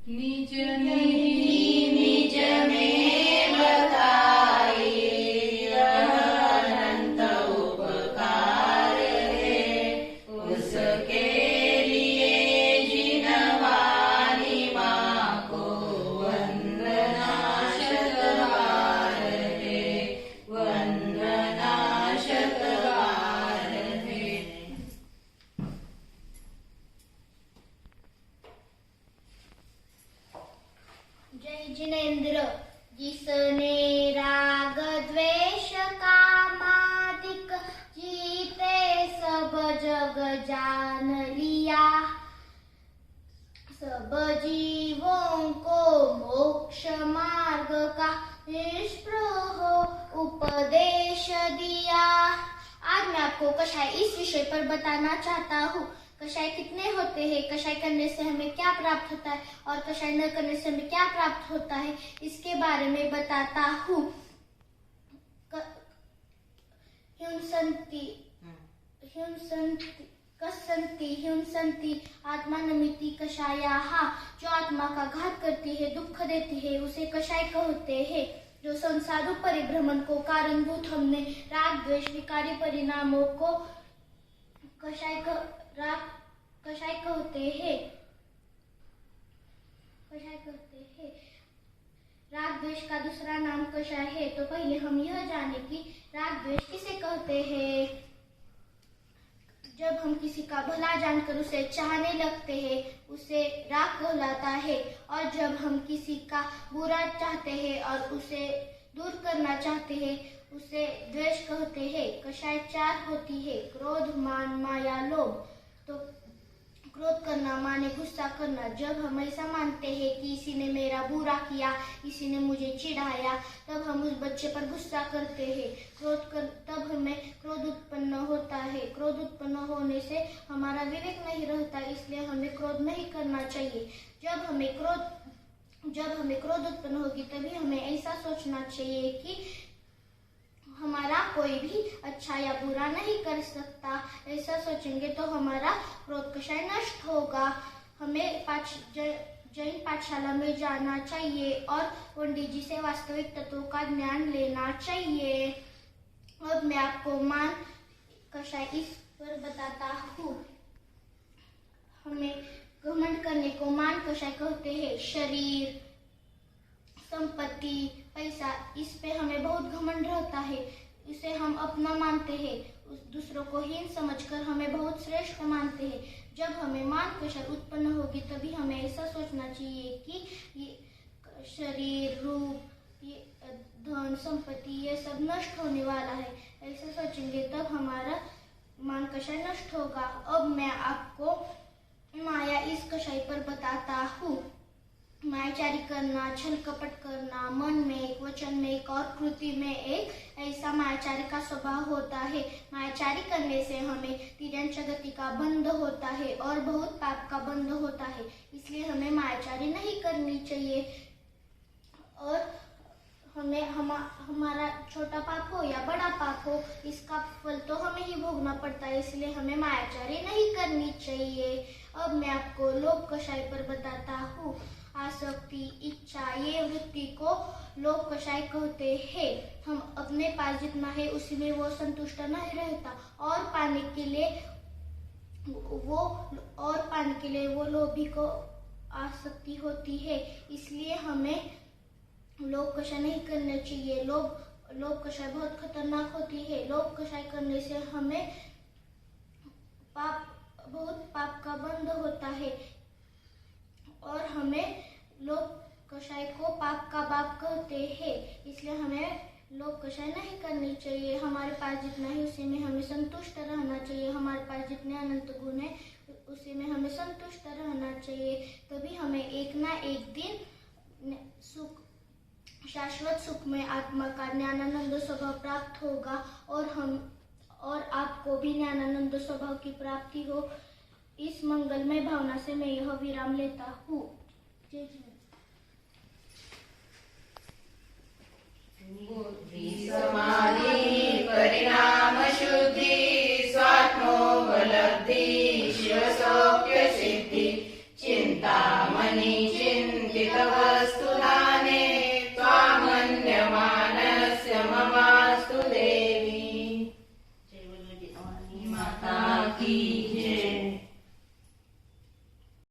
निज निज में बताए अनंत उपकार है उसके लिए जिनवानी माँ को वंदना शतबार है वंदना शतबार है। जय जिनेन्द्र। जिसने राग द्वेष कामादिक जीते सब जग जान लिया सब जीवों को मोक्ष मार्ग का निष्प्रह उपदेश दिया। आज मैं आपको कषाय इस विषय पर बताना चाहता हूँ। कषाय कितने होते हैं, कषाय करने से हमें क्या प्राप्त होता है और कषाय न करने से हमें क्या प्राप्त होता है, इसके बारे में बताता हूँ। हिंसन्ति आत्मानमिति कषायाः। जो आत्मा का घात करती है, दुख देती है, उसे कषाय कहते हैं। जो संसार परिभ्रमण को कारणभूत हमने राग द्वेष विकारी परिणामों को कषाय कहते हैं। राग द्वेष का दूसरा नाम कषाय है। तो पहले हम यह जाने कि राग द्वेष किसे कहते हैं। जब हम किसी का भला जानकर उसे चाहने लगते हैं, उसे राग कहलाता है। और जब हम किसी का बुरा चाहते हैं और उसे दूर करना चाहते हैं, उसे द्वेष कहते हैं। कषाय 4 होती है, क्रोध, मान, माया, लोभ। तो क्रोध करना माने गुस्सा करना। जब हम ऐसा मानते हैं कि इसी ने मेरा बुरा किया, इसी ने मुझे चिढ़ाया, तब हम उस बच्चे पर गुस्सा करते हैं। तब हमें क्रोध उत्पन्न होता है। क्रोध उत्पन्न होने से हमारा विवेक नहीं रहता, इसलिए हमें क्रोध नहीं करना चाहिए। जब हमें क्रोध उत्पन्न होगी, तभी हमें ऐसा सोचना चाहिए कि हमारा कोई भी अच्छा या बुरा नहीं कर सकता। ऐसा सोचेंगे तो हमारा क्रोध कषाय नष्ट होगा। हमें जैन पाठशाला में जाना चाहिए और पंडित जी से वास्तविक तत्वों का ज्ञान लेना चाहिए। अब मैं आपको मान कषाय इस पर बताता हूँ। हमें घमंड करने को मान कषाय कहते हैं। शरीर, संपत्ति, पैसा, इस पे हमें बहुत घमंड रहता है। इसे हम अपना मानते हैं। दूसरों को हीन समझकर हमें बहुत श्रेष्ठ मानते हैं। जब हमें मान कषाय उत्पन्न होगी, तभी हमें ऐसा सोचना चाहिए कि ये शरीर, रूप, ये धन, संपत्ति, ये सब नष्ट होने वाला है। ऐसा सोचेंगे तब हमारा मान कषाय नष्ट होगा। अब मैं आपको माया इस कषाय पर बताता हूँ। मायाचारी करना, छल कपट करना, मन में एक, वचन में एक और कृति में एक, ऐसा मायाचारी का स्वभाव होता है। मायाचारी करने से हमें तिर्यंच गति का बंध होता है और बहुत पाप का बंध होता है। इसलिए हमें मायाचारी नहीं करनी चाहिए। और हमें हमारा छोटा पाप हो या बड़ा पाप हो, इसका फल तो हमें ही भोगना पड़ता है। इसलिए हमें मायाचारी नहीं करनी चाहिए। अब मैं आपको लोभ कषाय पर बताता हूँ। आसक्ति, इच्छा, ये वृत्ति को लोभ कषाय कहते हैं। हम अपने पास जितना है उसी में वो संतुष्ट नहीं रहता और पाने के लिए वो लोभी को आसक्ति होती है। इसलिए हमें लोभ कषाय नहीं करना चाहिए। लोभ कषाय बहुत खतरनाक होती है। लोभ कषाय करने से हमें बहुत पाप का बंध होता है और हमें लोभ कषाय को पाप का बाप कहते हैं। इसलिए हमें लोभ कषाय नहीं करनी चाहिए। हमारे पास जितना है उसी में हमें संतुष्ट रहना चाहिए। हमारे पास जितने अनंत गुण है उसी में हमें संतुष्ट रहना चाहिए। तभी हमें एक ना एक दिन शाश्वत सुख में आत्मा का ज्ञानानंद स्वभाव प्राप्त होगा और आपको भी ज्ञानानंद स्वभाव की प्राप्ति हो। इस मंगलमय भावना से मैं यह विराम लेता हूँ। जय जय। बुद्धि समाधि परिणाम शुद्धि स्वात्मोपलब्धि शिव सौख्य सिद्धि चिंतामणि चिन्ह की